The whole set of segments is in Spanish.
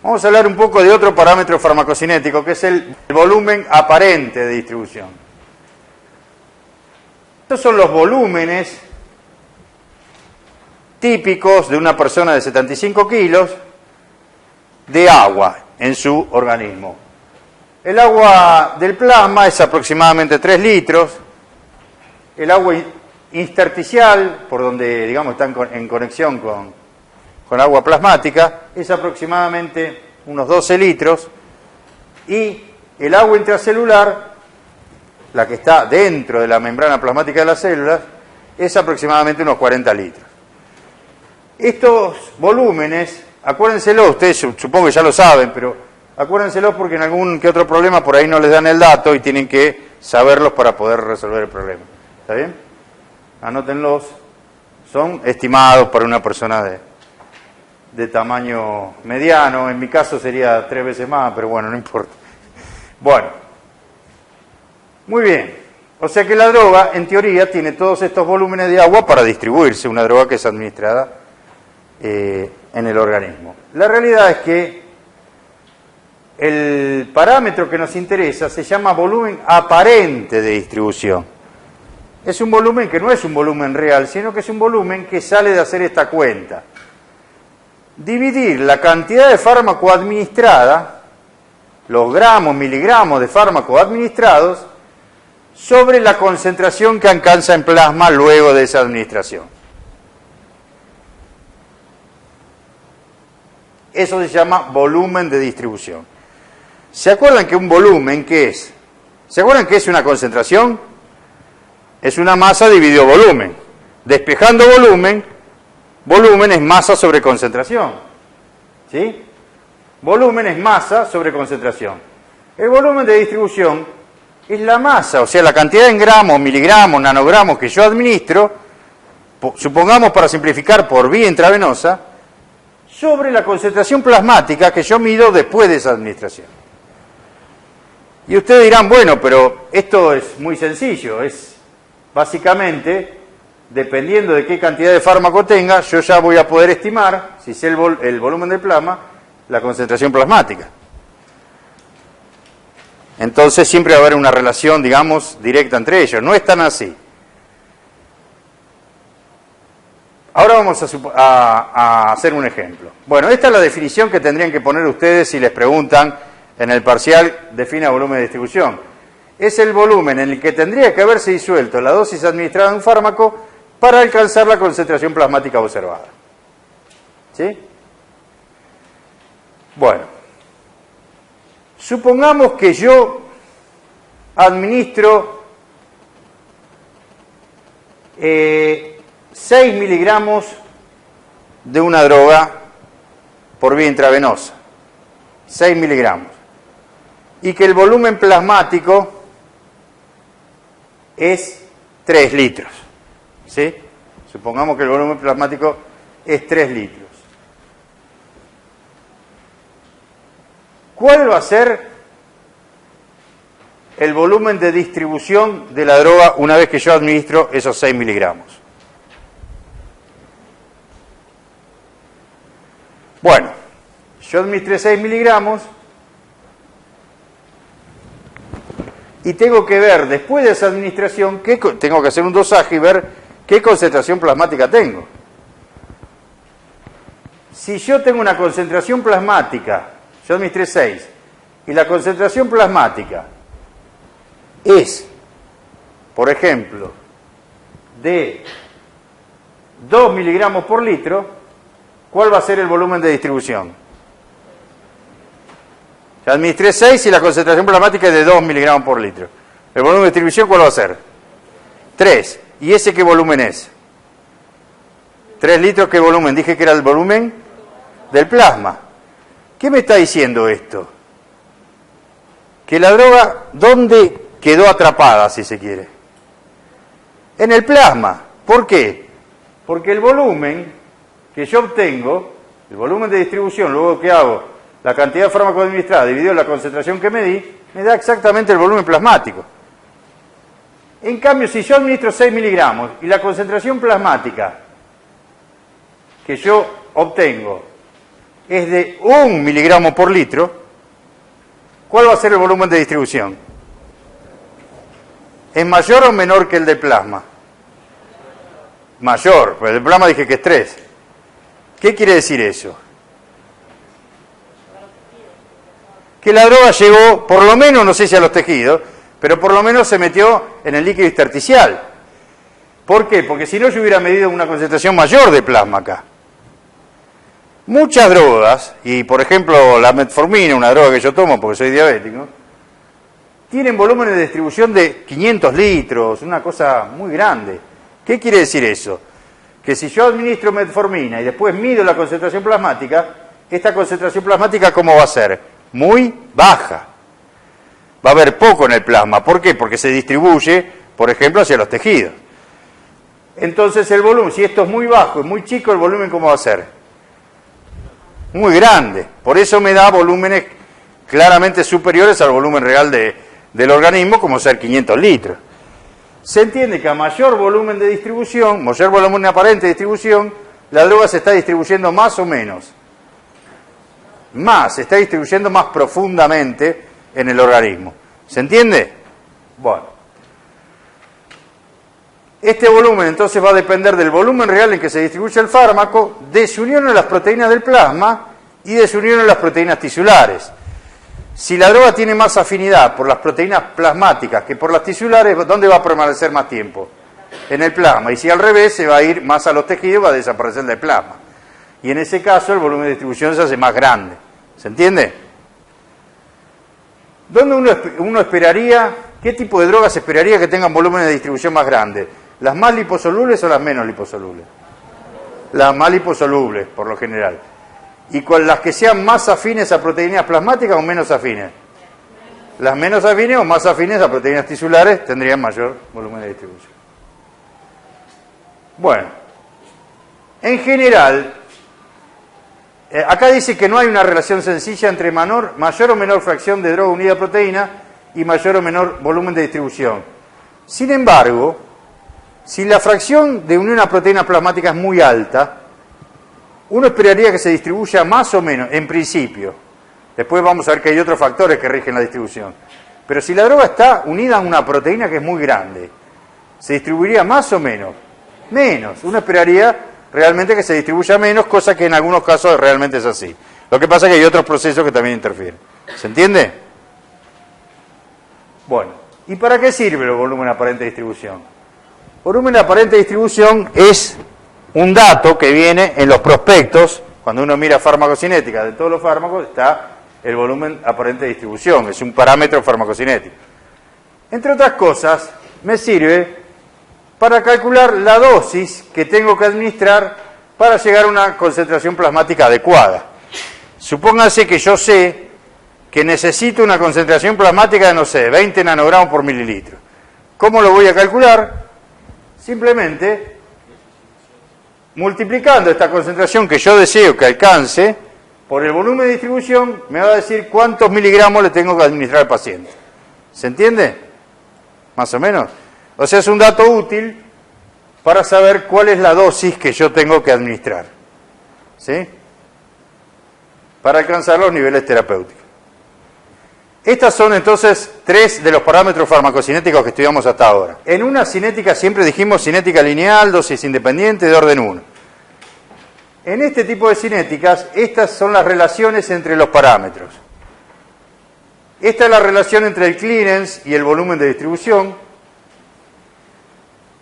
Vamos a hablar un poco de otro parámetro farmacocinético, que es el volumen aparente de distribución. Estos son los volúmenes típicos de una persona de 75 kilos de agua en su organismo. El agua del plasma es aproximadamente 3 litros. El agua intersticial, por donde digamos está en conexión con agua plasmática, es aproximadamente unos 12 litros. Y el agua intracelular, la que está dentro de la membrana plasmática de las células, es aproximadamente unos 40 litros. Estos volúmenes, acuérdenselo, ustedes supongo que ya lo saben, pero acuérdenselos porque en algún que otro problema por ahí no les dan el dato y tienen que saberlos para poder resolver el problema. ¿Está bien? Anótenlos. Son estimados para una persona de tamaño mediano. En mi caso sería 3 veces más, pero bueno, no importa. Bueno. Muy bien. O sea que la droga, en teoría, tiene todos estos volúmenes de agua para distribuirse, una droga que es administrada en el organismo. La realidad es que el parámetro que nos interesa se llama volumen aparente de distribución. Es un volumen que no es un volumen real, sino que es un volumen que sale de hacer esta cuenta. Dividir la cantidad de fármaco administrada, los gramos, miligramos de fármaco administrados, sobre la concentración que alcanza en plasma luego de esa administración. Eso se llama volumen de distribución. ¿Se acuerdan que un volumen qué es? ¿Se acuerdan que es una concentración? Es una masa dividido volumen. Despejando volumen, volumen es masa sobre concentración. ¿Sí? Volumen es masa sobre concentración. El volumen de distribución es la masa, o sea, la cantidad en gramos, miligramos, nanogramos que yo administro, supongamos para simplificar por vía intravenosa, sobre la concentración plasmática que yo mido después de esa administración. Y ustedes dirán, bueno, pero esto es muy sencillo, es básicamente, dependiendo de qué cantidad de fármaco tenga, yo ya voy a poder estimar, si sé el volumen del plasma, la concentración plasmática. Entonces siempre va a haber una relación, digamos, directa entre ellos. No es tan así. Ahora vamos a hacer un ejemplo. Bueno, esta es la definición que tendrían que poner ustedes si les preguntan en el parcial, defina volumen de distribución. Es el volumen en el que tendría que haberse disuelto la dosis administrada de un fármaco para alcanzar la concentración plasmática observada. ¿Sí? Bueno, supongamos que yo administro 6 miligramos de una droga por vía intravenosa. 6 miligramos. Y que el volumen plasmático es 3 litros. ¿Sí? Supongamos que el volumen plasmático es 3 litros. ¿Cuál va a ser el volumen de distribución de la droga una vez que yo administro esos 6 miligramos? Bueno, yo administré 6 miligramos y tengo que ver, después de esa administración, tengo que hacer un dosaje y ver qué concentración plasmática tengo. Si yo tengo una concentración plasmática, yo administré 6, y la concentración plasmática es, por ejemplo, de 2 miligramos por litro, ¿cuál va a ser el volumen de distribución? Ya administré 6 y la concentración plasmática es de 2 miligramos por litro. ¿El volumen de distribución cuál va a ser? 3. ¿Y ese qué volumen es? 3 litros, ¿qué volumen? Dije que era el volumen del plasma. ¿Qué me está diciendo esto? Que la droga, ¿dónde quedó atrapada, si se quiere? En el plasma. ¿Por qué? Porque el volumen que yo obtengo, el volumen de distribución, luego que hago la cantidad de fármaco administrada dividido la concentración que medí, me da exactamente el volumen plasmático. En cambio, si yo administro 6 miligramos y la concentración plasmática que yo obtengo es de 1 miligramo por litro, ¿cuál va a ser el volumen de distribución? ¿Es mayor o menor que el del plasma? Mayor, pues el del plasma dije que es 3. ¿Qué quiere decir eso? Que la droga llegó, por lo menos, no sé si a los tejidos, pero por lo menos se metió en el líquido intersticial. ¿Por qué? Porque si no yo hubiera medido una concentración mayor de plasma acá. Muchas drogas, y por ejemplo la metformina, una droga que yo tomo porque soy diabético, tienen volúmenes de distribución de 500 litros, una cosa muy grande. ¿Qué quiere decir eso? Que si yo administro metformina y después mido la concentración plasmática, esta concentración plasmática ¿cómo va a ser? Muy baja. Va a haber poco en el plasma. ¿Por qué? Porque se distribuye, por ejemplo, hacia los tejidos. Entonces el volumen, si esto es muy bajo y muy chico, ¿el volumen cómo va a ser? Muy grande. Por eso me da volúmenes claramente superiores al volumen real del organismo, como ser 500 litros. Se entiende que a mayor volumen de distribución, mayor volumen aparente de distribución, la droga se está distribuyendo más o menos. Más, se está distribuyendo más profundamente en el organismo. ¿Se entiende? Bueno. Este volumen entonces va a depender del volumen real en que se distribuye el fármaco, de su unión a las proteínas del plasma y de su unión a las proteínas tisulares. Si la droga tiene más afinidad por las proteínas plasmáticas que por las tisulares, ¿dónde va a permanecer más tiempo? En el plasma. Y si al revés, se va a ir más a los tejidos, va a desaparecer del plasma. Y en ese caso el volumen de distribución se hace más grande. ¿Se entiende? ¿Dónde uno esperaría, qué tipo de drogas esperaría que tengan volúmenes de distribución más grandes? ¿Las más liposolubles o las menos liposolubles? Las más liposolubles, por lo general. ¿Y con las que sean más afines a proteínas plasmáticas o menos afines? Las menos afines o más afines a proteínas tisulares tendrían mayor volumen de distribución. Bueno, en general, acá dice que no hay una relación sencilla entre mayor o menor fracción de droga unida a proteína y mayor o menor volumen de distribución. Sin embargo, si la fracción de unión a proteína plasmática es muy alta, uno esperaría que se distribuya más o menos, en principio. Después vamos a ver que hay otros factores que rigen la distribución. Pero si la droga está unida a una proteína que es muy grande, ¿se distribuiría más o menos? Menos. Uno esperaría realmente que se distribuya menos, cosa que en algunos casos realmente es así. Lo que pasa es que hay otros procesos que también interfieren. ¿Se entiende? Bueno, ¿y para qué sirve el volumen aparente de distribución? Volumen aparente de distribución es un dato que viene en los prospectos. Cuando uno mira farmacocinética de todos los fármacos, está el volumen aparente de distribución, es un parámetro farmacocinético. Entre otras cosas, me sirve para calcular la dosis que tengo que administrar para llegar a una concentración plasmática adecuada. Supóngase que yo sé que necesito una concentración plasmática de, no sé, 20 nanogramos por mililitro. ¿Cómo lo voy a calcular? Simplemente multiplicando esta concentración que yo deseo que alcance por el volumen de distribución, me va a decir cuántos miligramos le tengo que administrar al paciente. ¿Se entiende? Más o menos. O sea, es un dato útil para saber cuál es la dosis que yo tengo que administrar. ¿Sí? Para alcanzar los niveles terapéuticos. Estas son entonces 3 de los parámetros farmacocinéticos que estudiamos hasta ahora. En una cinética siempre dijimos cinética lineal, dosis independiente, de orden 1. En este tipo de cinéticas, estas son las relaciones entre los parámetros. Esta es la relación entre el clearance y el volumen de distribución.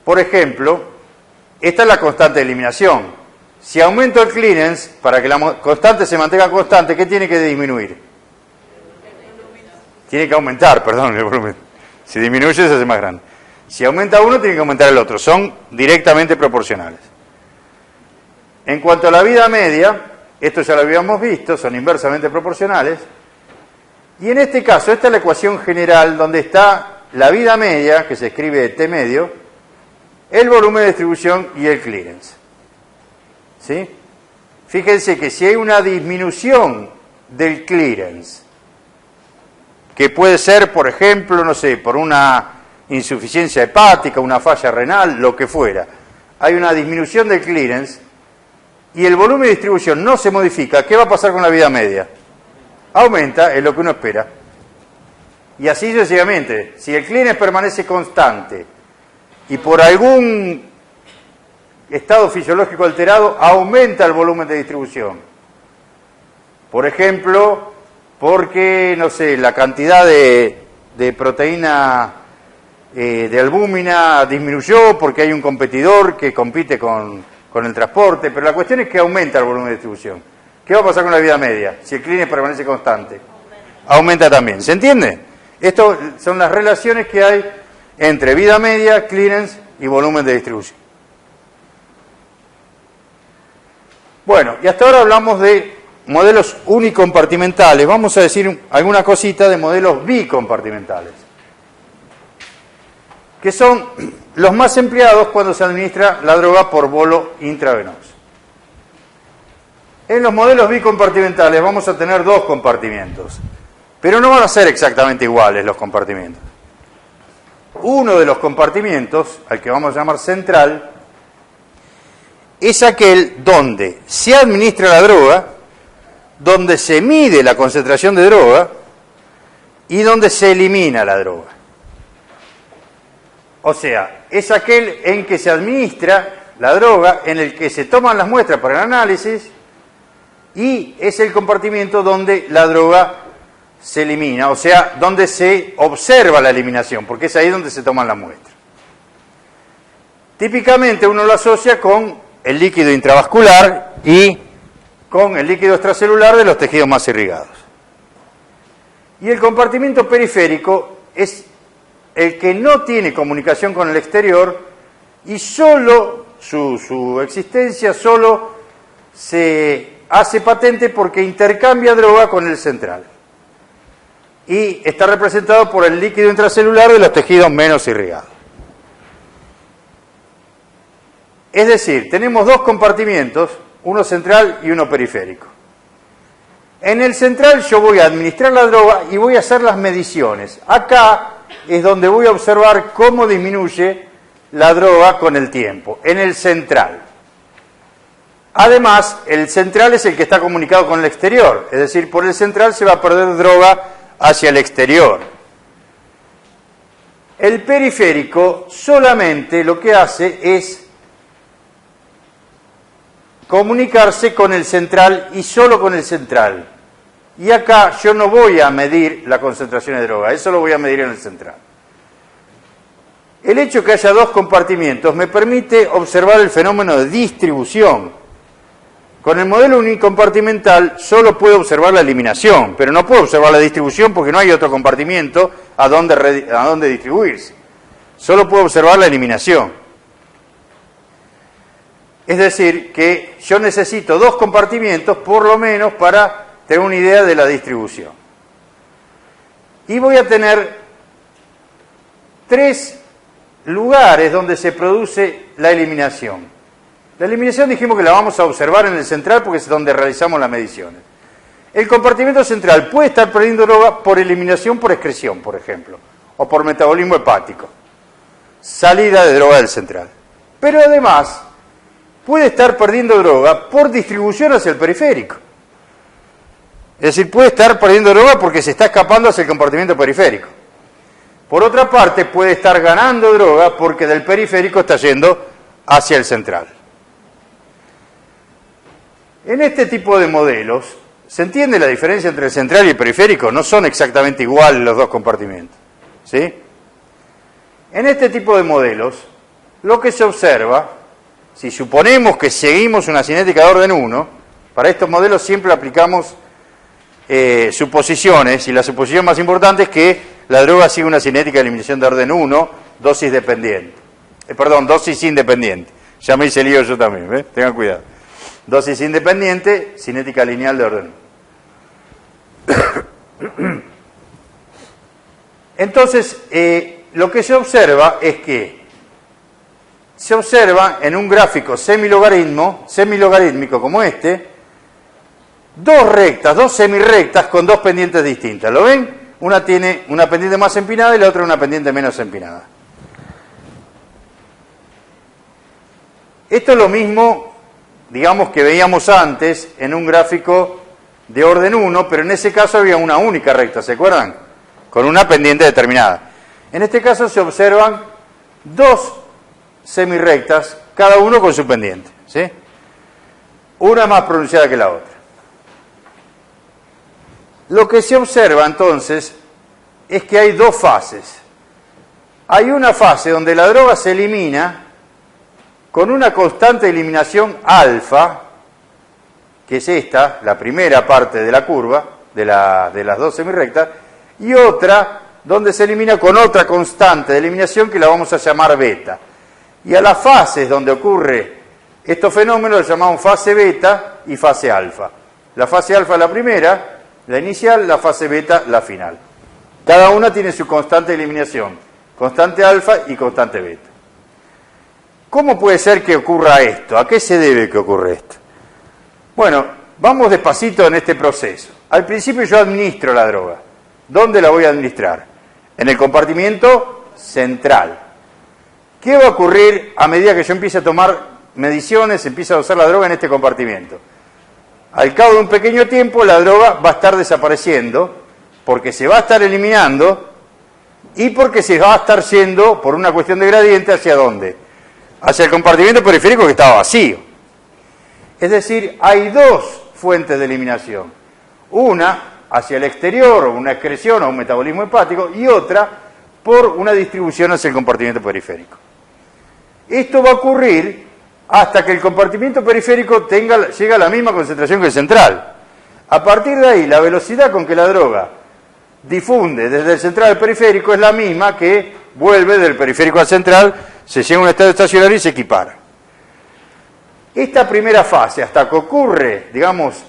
Por ejemplo, esta es la constante de eliminación. Si aumento el clearance, para que la constante se mantenga constante, ¿qué tiene que disminuir? Tiene que aumentar, perdón, el volumen. Si disminuye, se hace más grande. Si aumenta uno, tiene que aumentar el otro. Son directamente proporcionales. En cuanto a la vida media, esto ya lo habíamos visto, son inversamente proporcionales. Y en este caso, esta es la ecuación general donde está la vida media, que se escribe T medio, el volumen de distribución y el clearance. ¿Sí? Fíjense que si hay una disminución del clearance, que puede ser, por ejemplo, no sé, por una insuficiencia hepática, una falla renal, lo que fuera, hay una disminución del clearance, y el volumen de distribución no se modifica, ¿qué va a pasar con la vida media? Aumenta, es lo que uno espera. Y así sucesivamente. Si el clearance permanece constante y por algún estado fisiológico alterado aumenta el volumen de distribución. Por ejemplo, porque, no sé, la cantidad de proteína de albúmina disminuyó porque hay un competidor que compite con el transporte, pero la cuestión es que aumenta el volumen de distribución. ¿Qué va a pasar con la vida media si el clearance permanece constante? Aumenta también. ¿Se entiende? Estas son las relaciones que hay entre vida media, clearance y volumen de distribución. Bueno, y hasta ahora hablamos de modelos unicompartimentales. Vamos a decir alguna cosita de modelos bicompartimentales, que son los más empleados cuando se administra la droga por bolo intravenoso. En los modelos bicompartimentales vamos a tener dos compartimientos, pero no van a ser exactamente iguales los compartimientos. Uno de los compartimientos, al que vamos a llamar central, es aquel donde se administra la droga, donde se mide la concentración de droga y donde se elimina la droga. O sea, es aquel en que se administra la droga, en el que se toman las muestras para el análisis, y es el compartimiento donde la droga se elimina, o sea, donde se observa la eliminación, porque es ahí donde se toman las muestras. Típicamente uno lo asocia con el líquido intravascular y con el líquido extracelular de los tejidos más irrigados. Y el compartimiento periférico es el que no tiene comunicación con el exterior y solo su existencia solo se hace patente porque intercambia droga con el central. Y está representado por el líquido intracelular de los tejidos menos irrigados. Es decir, tenemos dos compartimientos, uno central y uno periférico. En el central yo voy a administrar la droga y voy a hacer las mediciones. Acá es donde voy a observar cómo disminuye la droga con el tiempo, en el central. Además, el central es el que está comunicado con el exterior, es decir, por el central se va a perder droga hacia el exterior. El periférico solamente lo que hace es comunicarse con el central y solo con el central. Y acá yo no voy a medir la concentración de droga, eso lo voy a medir en el central. El hecho de que haya dos compartimientos me permite observar el fenómeno de distribución. Con el modelo unicompartimental solo puedo observar la eliminación, pero no puedo observar la distribución porque no hay otro compartimiento a donde distribuirse. Solo puedo observar la eliminación. Es decir, que yo necesito dos compartimientos por lo menos para tener una idea de la distribución. Y voy a tener tres lugares donde se produce la eliminación. La eliminación dijimos que la vamos a observar en el central porque es donde realizamos las mediciones. El compartimento central puede estar perdiendo droga por eliminación por excreción, por ejemplo, o por metabolismo hepático. Salida de droga del central. Pero además puede estar perdiendo droga por distribución hacia el periférico. Es decir, puede estar perdiendo droga porque se está escapando hacia el compartimento periférico. Por otra parte, puede estar ganando droga porque del periférico está yendo hacia el central. En este tipo de modelos, ¿se entiende la diferencia entre el central y el periférico? No son exactamente iguales los dos compartimentos, ¿sí? En este tipo de modelos, lo que se observa, si suponemos que seguimos una cinética de orden 1, para estos modelos siempre aplicamos suposiciones, y la suposición más importante es que la droga sigue una cinética de eliminación de orden 1, dosis dependiente. Dosis independiente. Ya me hice lío yo también, ¿ves? Tengan cuidado. Dosis independiente, cinética lineal de orden 1. Entonces, lo que se observa es que se observa en un gráfico semilogarítmico como este, dos semirrectas con dos pendientes distintas. ¿Lo ven? Una tiene una pendiente más empinada y la otra una pendiente menos empinada. Esto es lo mismo digamos, que veíamos antes en un gráfico de orden 1, pero en ese caso había una única recta, ¿se acuerdan? Con una pendiente determinada. En este caso se observan dos semirrectas, cada uno con su pendiente, ¿sí? Una más pronunciada que la otra. Lo que se observa entonces es que hay dos fases. Hay una fase donde la droga se elimina con una constante eliminación alfa, que es esta, la primera parte de la curva, de las dos semirrectas, y otra donde se elimina con otra constante de eliminación que la vamos a llamar beta. Y a las fases donde ocurre estos fenómenos los llamamos fase beta y fase alfa. La fase alfa es la primera, la inicial, la fase beta la final. Cada una tiene su constante de eliminación, constante alfa y constante beta. ¿Cómo puede ser que ocurra esto? ¿A qué se debe que ocurra esto? Bueno, vamos despacito en este proceso. Al principio yo administro la droga. ¿Dónde la voy a administrar? En el compartimiento central. ¿Qué va a ocurrir a medida que yo empiece a tomar mediciones, empiece a usar la droga en este compartimiento? Al cabo de un pequeño tiempo la droga va a estar desapareciendo porque se va a estar eliminando y porque se va a estar yendo por una cuestión de gradiente ¿hacia dónde? Hacia el compartimiento periférico que estaba vacío. Es decir, hay dos fuentes de eliminación. Una hacia el exterior, o una excreción o un metabolismo hepático, y otra por una distribución hacia el compartimiento periférico. Esto va a ocurrir hasta que el compartimiento periférico llega a la misma concentración que el central. A partir de ahí, la velocidad con que la droga difunde desde el central al periférico es la misma que vuelve del periférico al central, se llega a un estado estacionario y se equipara. Esta primera fase, hasta que ocurre, digamos,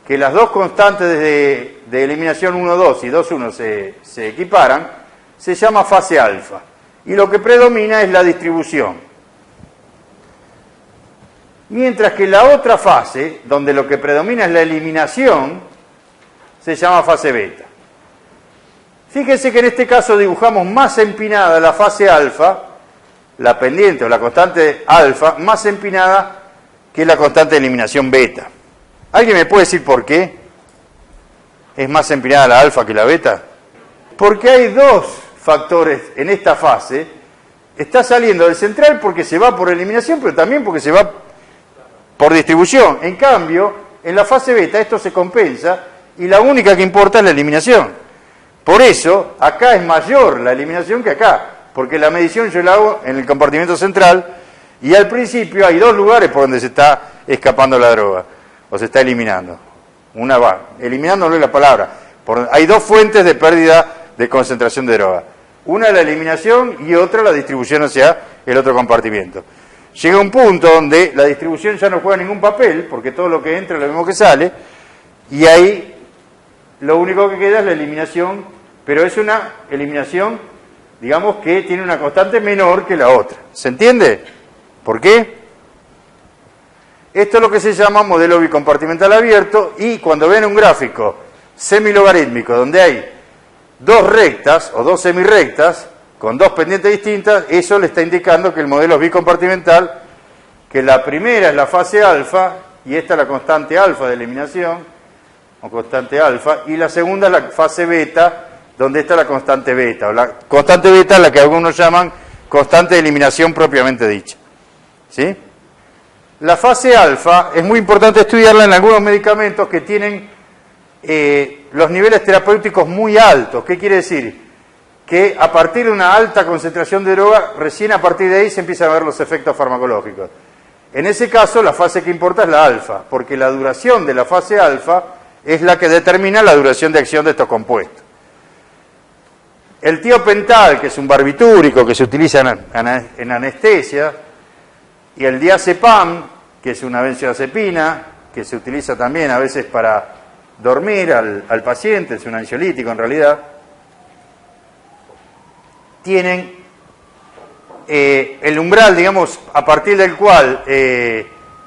que las dos constantes de eliminación 1,2 y 2,1 se equiparan, se llama fase alfa. Y lo que predomina es la distribución. Mientras que la otra fase, donde lo que predomina es la eliminación, se llama fase beta. Fíjense que en este caso dibujamos más empinada la fase alfa, la pendiente o la constante alfa, más empinada que la constante de eliminación beta. ¿Alguien me puede decir por qué es más empinada la alfa que la beta? Porque hay dos factores en esta fase. Está saliendo del central porque se va por eliminación, pero también porque se va por distribución. En cambio, en la fase beta esto se compensa y la única que importa es la eliminación. Por eso, acá es mayor la eliminación que acá, porque la medición yo la hago en el compartimento central y al principio hay dos lugares por donde se está escapando la droga, o se está eliminando. Una va, eliminando no es la palabra, hay dos fuentes de pérdida de concentración de droga. Una la eliminación y otra la distribución hacia el otro compartimento. Llega un punto donde la distribución ya no juega ningún papel, porque todo lo que entra es lo mismo que sale, y ahí lo único que queda es la eliminación, pero es una eliminación, digamos, que tiene una constante menor que la otra. ¿Se entiende? ¿Por qué? Esto es lo que se llama modelo bicompartimental abierto, y cuando ven un gráfico semilogarítmico donde hay dos rectas o dos semirrectas con dos pendientes distintas, eso le está indicando que el modelo es bicompartimental, que la primera es la fase alfa y esta es la constante alfa de eliminación o constante alfa, y la segunda es la fase beta, donde está la constante beta, o la constante beta es la que algunos llaman constante de eliminación propiamente dicha. ¿Sí? La fase alfa es muy importante estudiarla en algunos medicamentos que tienen los niveles terapéuticos muy altos. ¿Qué quiere decir? Que a partir de una alta concentración de droga, recién a partir de ahí se empiezan a ver los efectos farmacológicos. En ese caso, la fase que importa es la alfa, porque la duración de la fase alfa es la que determina la duración de acción de estos compuestos. El tiopental, que es un barbitúrico que se utiliza en anestesia, y el diazepam, que es una benzodiazepina, que se utiliza también a veces para dormir al paciente, es un ansiolítico en realidad, tienen el umbral, digamos, a partir del cual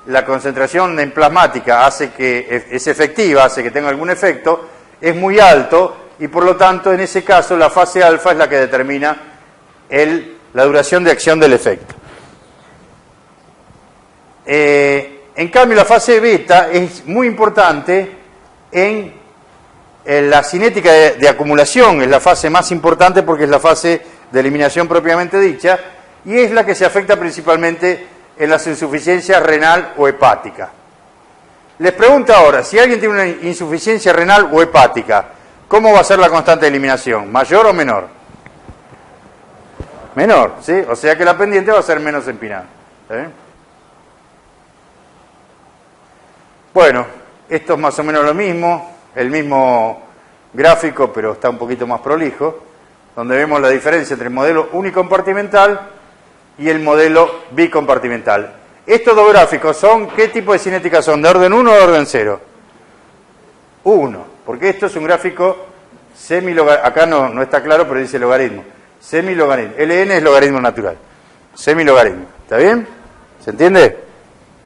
la concentración en plasmática hace que es efectiva, hace que tenga algún efecto, es muy alto, y por lo tanto en ese caso la fase alfa es la que determina la duración de acción del efecto. En cambio, la fase beta es muy importante en la cinética de acumulación, es la fase más importante porque es la fase de eliminación propiamente dicha, y es la que se afecta principalmente en las insuficiencias renal o hepática. Les pregunto ahora, si alguien tiene una insuficiencia renal o hepática, ¿cómo va a ser la constante de eliminación? ¿Mayor o menor? Menor, ¿sí? O sea que la pendiente va a ser menos empinada. Bueno, esto es más o menos lo mismo, el mismo gráfico, pero está un poquito más prolijo, donde vemos la diferencia entre el modelo unicompartimental y el modelo bicompartimental. Estos dos gráficos son, ¿qué tipo de cinética son? ¿De orden 1 o de orden 0? 1, porque esto es un gráfico semilogarítmico, acá no está claro, pero dice logaritmo. Semilogaritmo, ln es logaritmo natural, semilogaritmo, ¿está bien? ¿Se entiende?